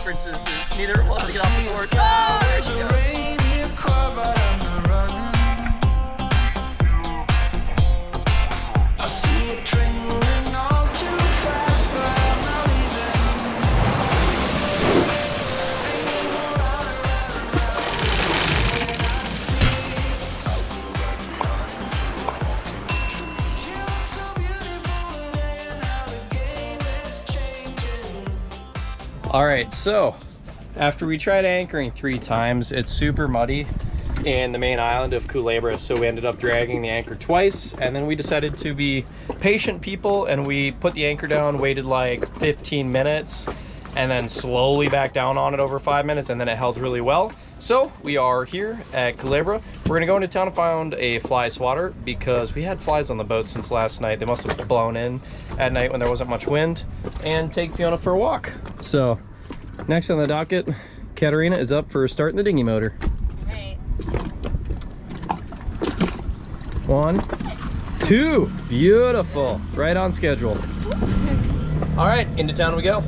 princesses. Neither wants to get off the board. Oh, there she goes. All right, so after we tried anchoring 3 times, it's super muddy in the main island of Culebra, so we ended up dragging the anchor twice, and then we decided to be patient people, and we put the anchor down, waited like 15 minutes, and then slowly back down on it over 5 minutes, and then it held really well. So we are here at Culebra. We're gonna go into town and find a fly swatter because we had flies on the boat since last night. They must have blown in at night when there wasn't much wind, and take Fiona for a walk. So next on the docket, Katarina is up for starting the dinghy motor. All right. 1, 2, beautiful, right on schedule. All right, into town we go.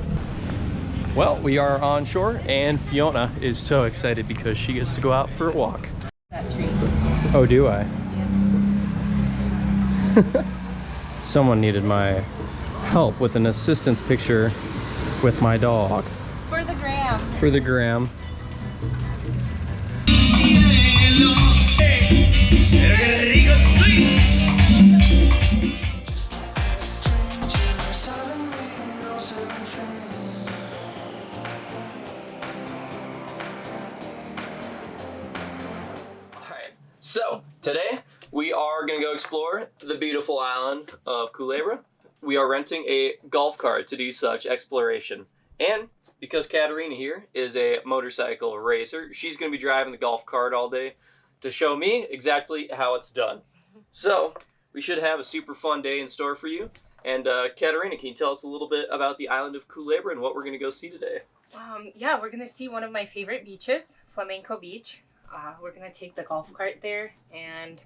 Well, we are on shore, and Fiona is so excited because she gets to go out for a walk. That tree. Oh, do I? Yes. Someone needed my help with an assistance picture with my dog. It's for the gram. For the gram. So today we are going to go explore the beautiful island of Culebra. We are renting a golf cart to do such exploration. And because Katarina here is a motorcycle racer, she's going to be driving the golf cart all day to show me exactly how it's done. So we should have a super fun day in store for you. And Katarina, can you tell us a little bit about the island of Culebra and what we're going to go see today? Yeah, we're going to see one of my favorite beaches, Flamenco Beach. We're going to take the golf cart there, and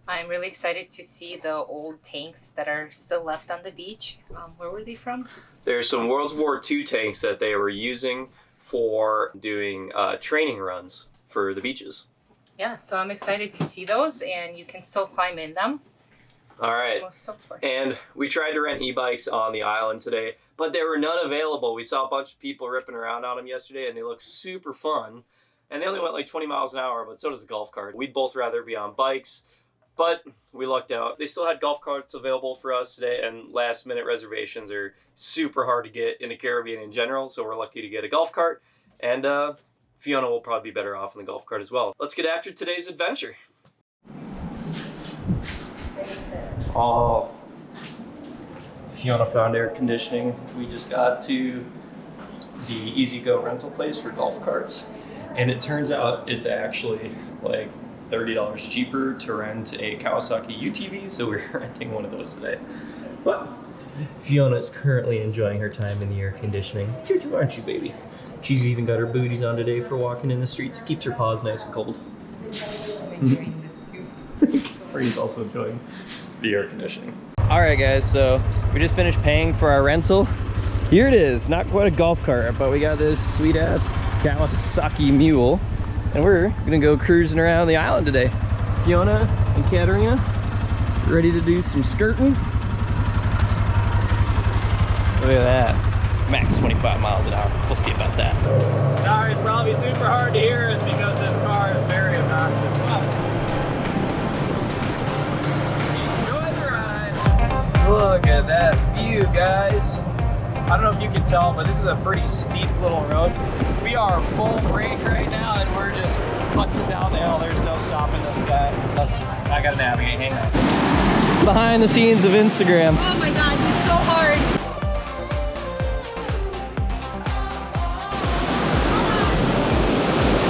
I'm really excited to see the old tanks that are still left on the beach. Where were they from? There's some World War II tanks that they were using for doing training runs for the beaches. Yeah, so I'm excited to see those, and you can still climb in them. All right, and we tried to rent e-bikes on the island today, but there were none available. We saw a bunch of people ripping around on them yesterday, and they look super fun. And they only went like 20 miles an hour, but so does the golf cart. We'd both rather be on bikes, but we lucked out. They still had golf carts available for us today, and last minute reservations are super hard to get in the Caribbean in general, so we're lucky to get a golf cart. And Fiona will probably be better off in the golf cart as well. Let's get after today's adventure. Oh, Fiona found air conditioning. We just got to the Easy Go rental place for golf carts. And it turns out it's actually like $30 cheaper to rent a Kawasaki UTV, so we're renting one of those today. But Fiona is currently enjoying her time in the air conditioning. Aren't you, baby? She's even got her booties on today for walking in the streets. Keeps her paws nice and cold. I'm enjoying this too. He's also enjoying the air conditioning. All right, guys, so we just finished paying for our rental. Here it is, not quite a golf cart, but we got this sweet ass Kawasaki mule, and we're gonna go cruising around the island today. Fiona and Katarina ready to do some skirting. Look at that, max 25 miles an hour. We'll see about that. Sorry, it's probably super hard to hear us because this car is very obnoxious. Enjoy the ride. Look at that view, guys. I don't know if you can tell, but this is a pretty steep little road. We are full brake right now, and we're just putzing down the hill. There's no stopping this guy. I gotta navigate, hang on. Behind the scenes of Instagram. Oh my gosh, it's so hard.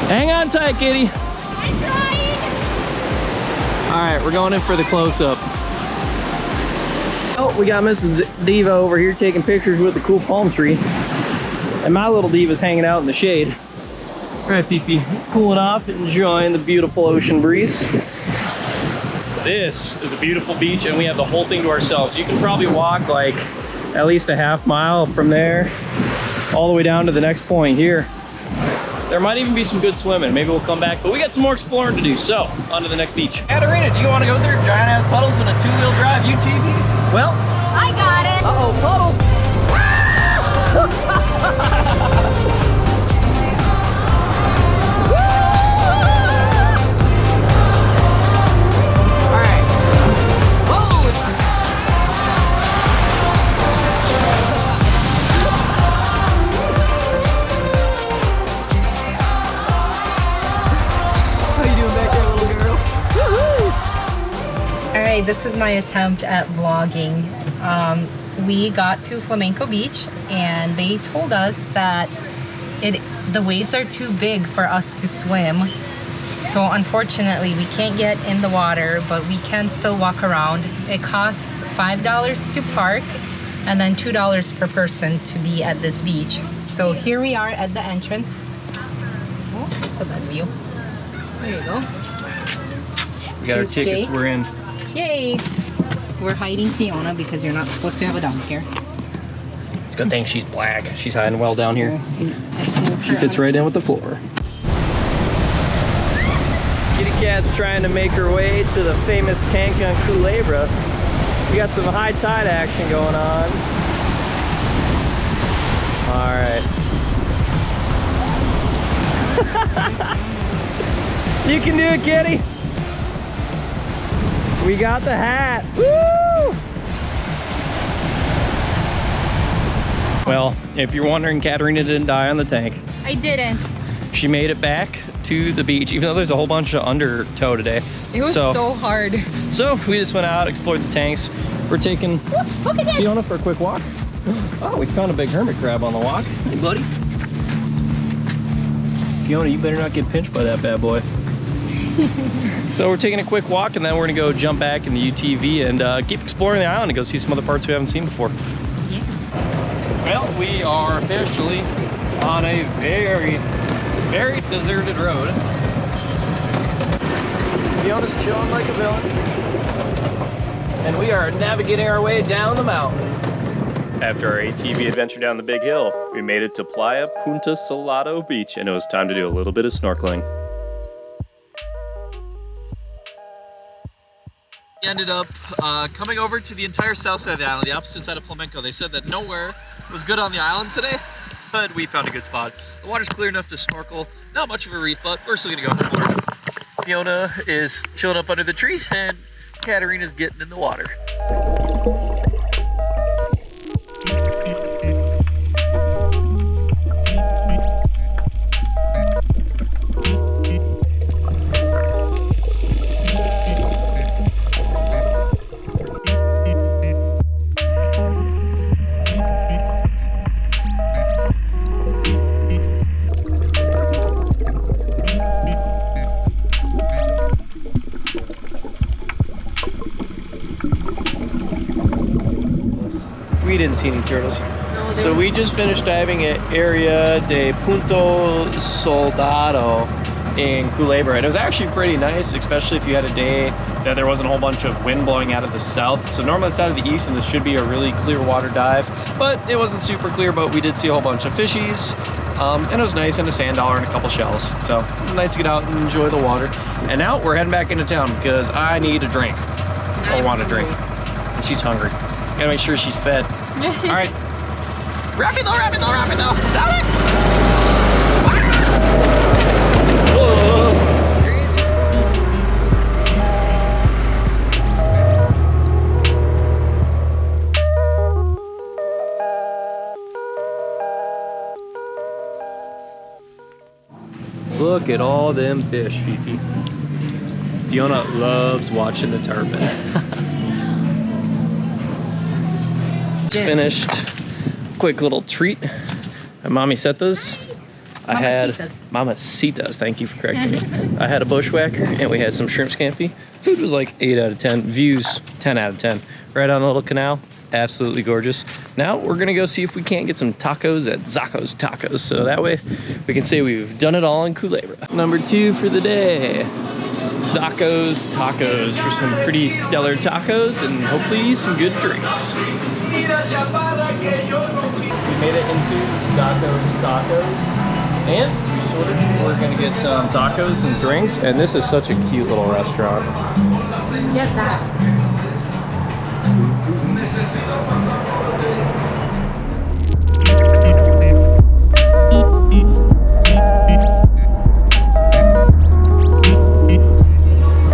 Hang on tight, kitty. I'm trying. All right, we're going in for the close-up. Oh, we got Mrs. Diva over here taking pictures with the cool palm tree. And my little Diva's hanging out in the shade. All right, Pee-Pee, cooling off, enjoying the beautiful ocean breeze. This is a beautiful beach, and we have the whole thing to ourselves. You can probably walk like at least a half mile from there all the way down to the next point here. There might even be some good swimming. Maybe we'll come back, but we got some more exploring to do. So, on to the next beach. Katarina, do you want to go through giant ass puddles in a 2-wheel drive UTV? Well, I got it. uh-oh, puddles. All right. Whoa. How you doing back there, little girl? All right, this is my attempt at vlogging. We got to Flamenco Beach and they told us that the waves are too big for us to swim. So unfortunately, we can't get in the water, but we can still walk around. It costs $5 to park and then $2 per person to be at this beach. So here we are at the entrance. Oh, that's a bad view. There you go. We got our tickets, Jay. we're in. Yay! We're hiding Fiona because you're not supposed to have a dog here. It's a good thing she's black. She's hiding well down here. Oh, She fits right in with the floor. Kitty Cat's trying to make her way to the famous tank on Culebra. We got some high tide action going on. All right. You can do it, Kitty. We got the hat. Woo! Well, if you're wondering, Katarina didn't die on the tank. I didn't. She made it back to the beach, even though there's a whole bunch of undertow today. It was so hard. So we just went out, explored the tanks. We're taking Fiona for a quick walk. Oh, we found a big hermit crab on the walk. Hey, buddy. Fiona, you better not get pinched by that bad boy. So we're taking a quick walk and then we're gonna go jump back in the UTV and keep exploring the island and go see some other parts we haven't seen before. Yeah. Well, we are officially on a very, very deserted road. Fiona's chilling like a villain. And we are navigating our way down the mountain. After our ATV adventure down the big hill, we made it to Playa Punta Salado Beach and it was time to do a little bit of snorkeling. Ended up coming over to the entire south side of the island, the opposite side of Flamenco. They said that nowhere was good on the island today, but we found a good spot. The water's clear enough to snorkel. Not much of a reef, but we're still gonna go explore. Fiona is chilling up under the tree, and Katarina's getting in the water. We didn't see any turtles. So we just finished diving at Area de Punto Soldado in Culebra. And it was actually pretty nice, especially if you had a day that there wasn't a whole bunch of wind blowing out of the south. So normally it's out of the east and this should be a really clear water dive, but it wasn't super clear, but we did see a whole bunch of fishies. And it was nice, and a sand dollar and a couple shells. So nice to get out and enjoy the water. And now we're heading back into town because I need a drink. Or want a drink. And she's hungry. Gotta make sure she's fed. All right. Rapido, rapido, rapido. Dale! Look at all them fish, Fifi. Fiona loves watching the tarpon. Finished. Quick little treat at Mamicetas. I had Mamacitas, thank you for correcting me. I had a bushwhacker and we had some shrimp scampi. Food was like 8 out of 10. Views 10 out of 10. Right on the little canal. Absolutely gorgeous. Now we're gonna go see if we can't get some tacos at Zaco's Tacos. So that way we can say we've done it all in Culebra. Number 2 for the day. Zaco's Tacos for some pretty stellar tacos and hopefully some good drinks. We made it into Zaco's Tacos and we just ordered. We're gonna get some tacos and drinks, and this is such a cute little restaurant. Get that.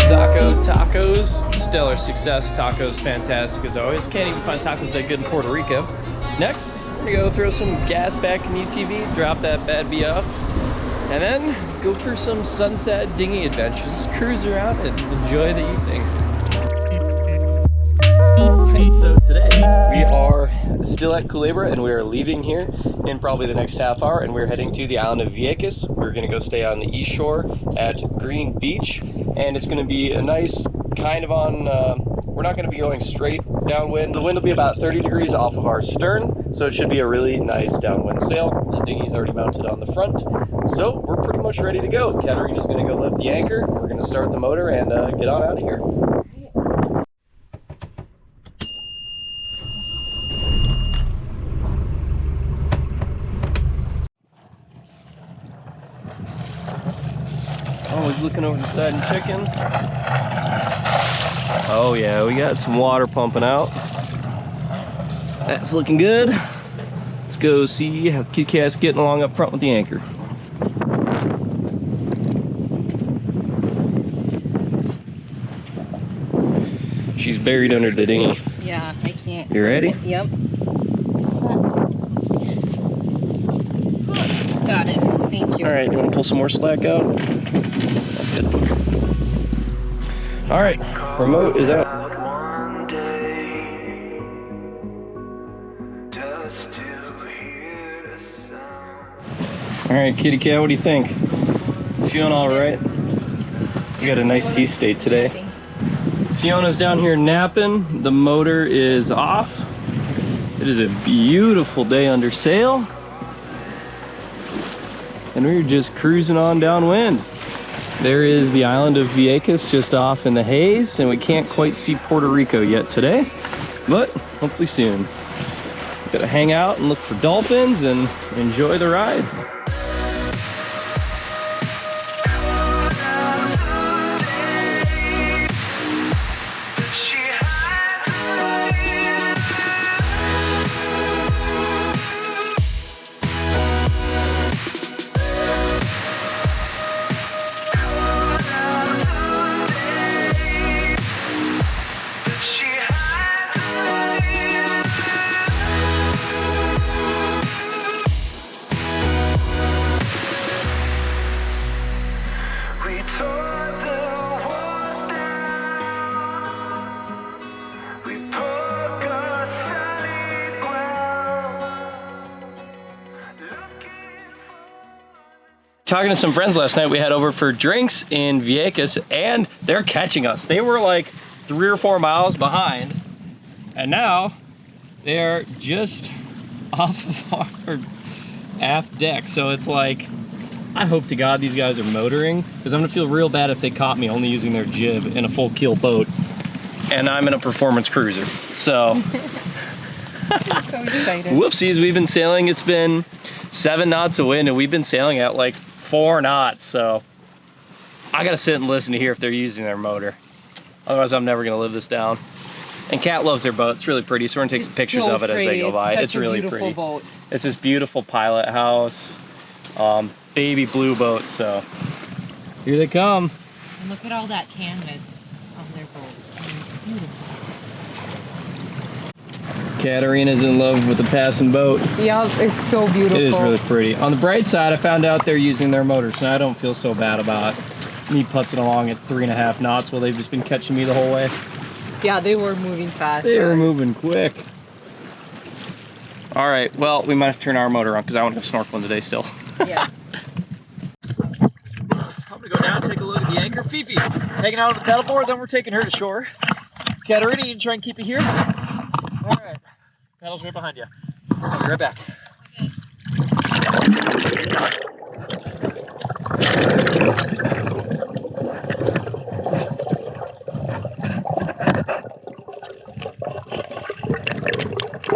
Zaco Tacos, stellar success. Tacos fantastic as always. Can't even find tacos that good in Puerto Rico. Next, we're gonna go throw some gas back in UTV, drop that bad B off, and then go for some sunset dinghy adventures. Just cruise around and enjoy the evening. Hey, so today we are still at Culebra and we are leaving here in probably the next half hour, and we're heading to the Island of Vieques. We're gonna go stay on the east shore at Green Beach, and it's gonna be a nice kind of on, we're not gonna be going straight downwind. The wind will be about 30 degrees off of our stern, so it should be a really nice downwind sail. The dinghy's already mounted on the front, so we're pretty much ready to go. Katarina's gonna go lift the anchor, we're gonna start the motor and get on out of here. Always looking over the side and checking. Oh yeah, we got some water pumping out. That's looking good. Let's go see how Kitty Cat's getting along up front with the anchor. She's buried under the dinghy. Yeah, I can't. You ready? Yep. Got it. Thank you. All right, you want to pull some more slack out? That's good. All right, remote is out. All right, Kitty Cat, what do you think? Feeling all right? We got a nice sea state today. Fiona's down here napping. The motor is off. It is a beautiful day under sail. And we're just cruising on downwind. There is the Island of Vieques just off in the haze, and we can't quite see Puerto Rico yet today, but hopefully soon. Gotta hang out and look for dolphins and enjoy the ride. Talking to some friends last night, we had over for drinks in Vieques, and they're catching us. They were like 3 or 4 miles behind, and now they're just off of our aft deck. So it's like, I hope to God these guys are motoring, because I'm gonna feel real bad if they caught me only using their jib in a full keel boat, and I'm in a performance cruiser. So, I'm so excited. Whoopsies, we've been sailing, it's been 7 knots of wind, and we've been sailing at like 4 knots, so I gotta sit and listen to hear if they're using their motor. Otherwise, I'm never gonna live this down. And Kat loves their boat. It's really pretty, so we're gonna take some pictures of it as they go by. It's really pretty. Boat. It's this beautiful pilot house, baby blue boat. So here they come. And look at all that canvas on their boat. I mean, it's beautiful. Katarina's in love with the passing boat. Yeah, it's so beautiful. It is really pretty. On the bright side, I found out they're using their motor, so I don't feel so bad about me putzing along at 3.5 knots while they've just been catching me the whole way. Yeah, they were moving fast. They were moving quick. All right, well, we might have to turn our motor on because I want to go snorkeling today still. Yes. I'm gonna go down and take a look at the anchor. Fifi, hanging out on the paddleboard, then we're taking her to shore. Katarina, you can try and keep it here. All right, paddle's right behind you. I'll be right back.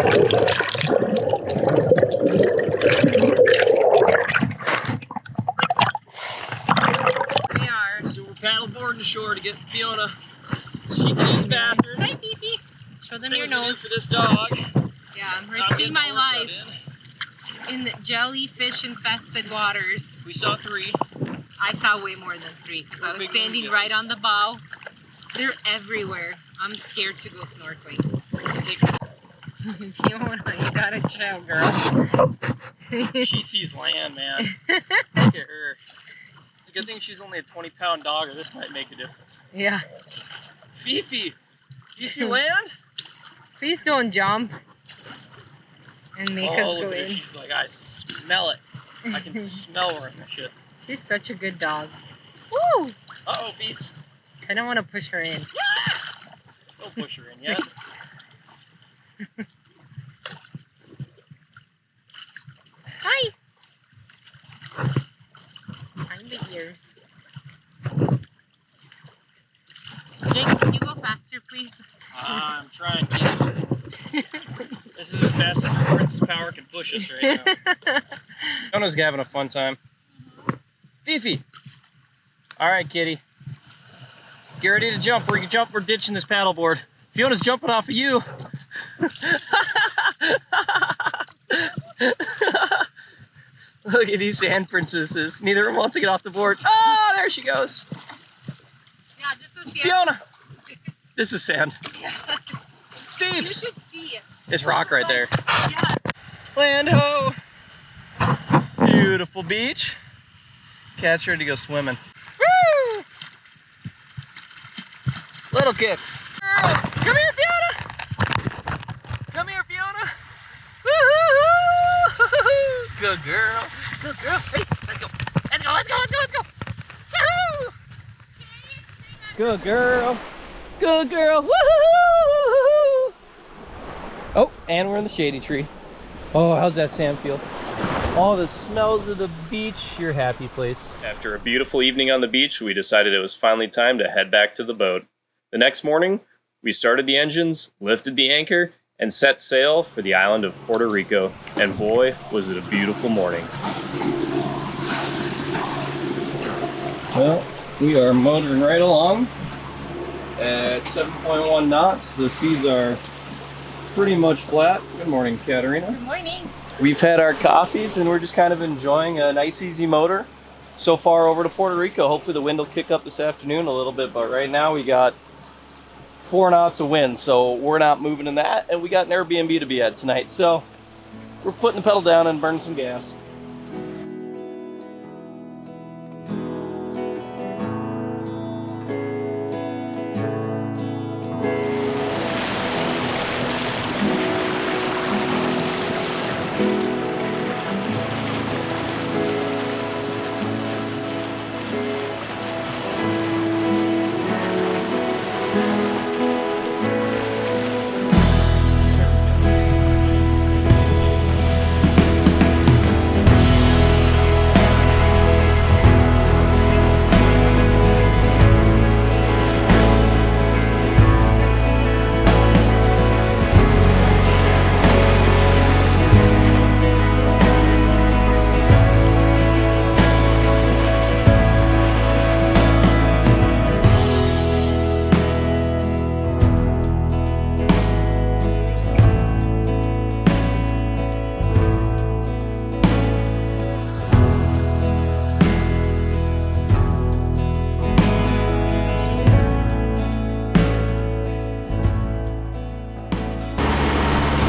They are. So we're paddleboarding ashore to get Fiona so she can use the bathroom. Hi, Fifi. Show them your nose. For this dog. Yeah, I'm risking my life in jellyfish-infested waters. We saw 3. I saw way more than 3 because I was standing right on the bow. They're everywhere. I'm scared to go snorkeling. Fiona, you gotta chill, girl. She sees land, man. Look at her. It's a good thing she's only a 20-pound dog, or this might make a difference. Yeah. Fifi, you see land? Please don't jump and make us go in. She's like, I smell it. I can smell her in the shit. She's such a good dog. Woo! Uh-oh, Fees. I don't want to push her in. Don't push her in yet. Hi! Behind the ears. Jake, can you go faster, please? I'm trying to. This is as fast as your Princess Power can push us right now. Fiona's having a fun time. Fifi! Alright, kitty. Get ready to jump. We're ditching this paddleboard. Fiona's jumping off of you. Look at these sand princesses. Neither of them wants to get off the board. Oh, there she goes. Yeah, this was Fiona! This is sand. Yeah. You Steve's! should see it. It's rock right there. Yeah. Land ho! Beautiful beach. Cat's ready to go swimming. Woo! Little kicks. Girl, come here, Fiona! Come here, Fiona! Woo-hoo-hoo! Good girl. Good girl. Ready? Let's go. Let's go, let's go, let's go, let's go! Woo-hoo! Good girl. Good girl. Woo-hoo-hoo! Oh, and we're in the shady tree. Oh, how's that sand feel? All the smells of the beach, your happy place. After a beautiful evening on the beach, we decided it was finally time to head back to the boat. The next morning, we started the engines, lifted the anchor, and set sail for the island of Puerto Rico. And boy, was it a beautiful morning. Well, we are motoring right along at 7.1 knots. The seas are pretty much flat. Good morning, Katerina. Good morning. We've had our coffees and we're just kind of enjoying a nice easy motor so far over to Puerto Rico. Hopefully the wind will kick up this afternoon a little bit, but right now we got 4 knots of wind, so we're not moving in that, and we got an Airbnb to be at tonight, so we're putting the pedal down and burning some gas.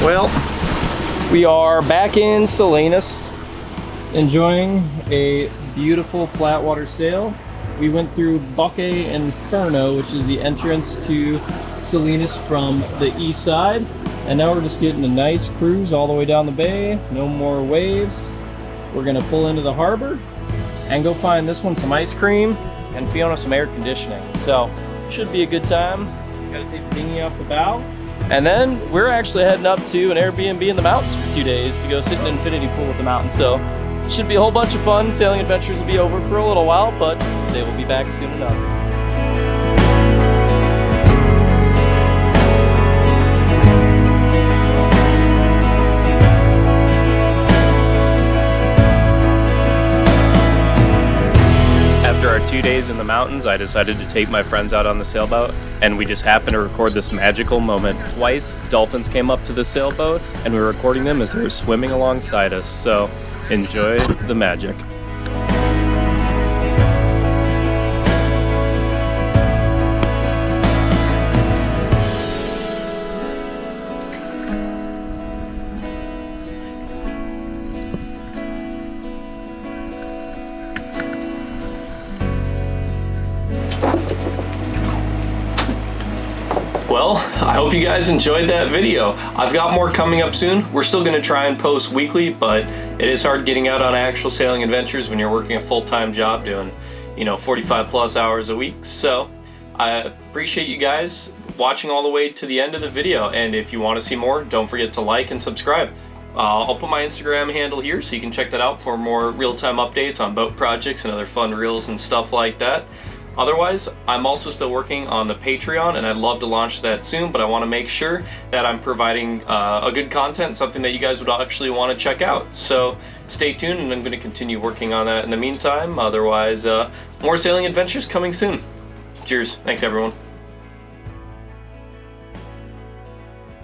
Well, we are back in Salinas, enjoying a beautiful flat water sail. We went through Buque Inferno, which is the entrance to Salinas from the east side, and now we're just getting a nice cruise all the way down the bay. No more waves. We're gonna pull into the harbor and go find this one some ice cream and Fiona some air conditioning. So should be a good time. Gotta take the dinghy off the bow. And then we're actually heading up to an Airbnb in the mountains for 2 days to go sit in an infinity pool at the mountain. So should be a whole bunch of fun. Sailing adventures will be over for a little while, but they will be back soon enough. few days in the mountains, I decided to take my friends out on the sailboat, and we just happened to record this magical moment. Twice, dolphins came up to the sailboat, and we were recording them as they were swimming alongside us, so enjoy the magic. Well, I hope you guys enjoyed that video. I've got more coming up soon. We're still gonna try and post weekly, but it is hard getting out on actual sailing adventures when you're working a full-time job doing, 45 plus hours a week. So I appreciate you guys watching all the way to the end of the video. And if you want to see more, don't forget to like and subscribe. I'll put my Instagram handle here so you can check that out for more real-time updates on boat projects and other fun reels and stuff like that. Otherwise, I'm also still working on the Patreon, and I'd love to launch that soon, but I want to make sure that I'm providing a good content, something that you guys would actually want to check out. So stay tuned, and I'm going to continue working on that in the meantime. Otherwise, more sailing adventures coming soon. Cheers. Thanks, everyone.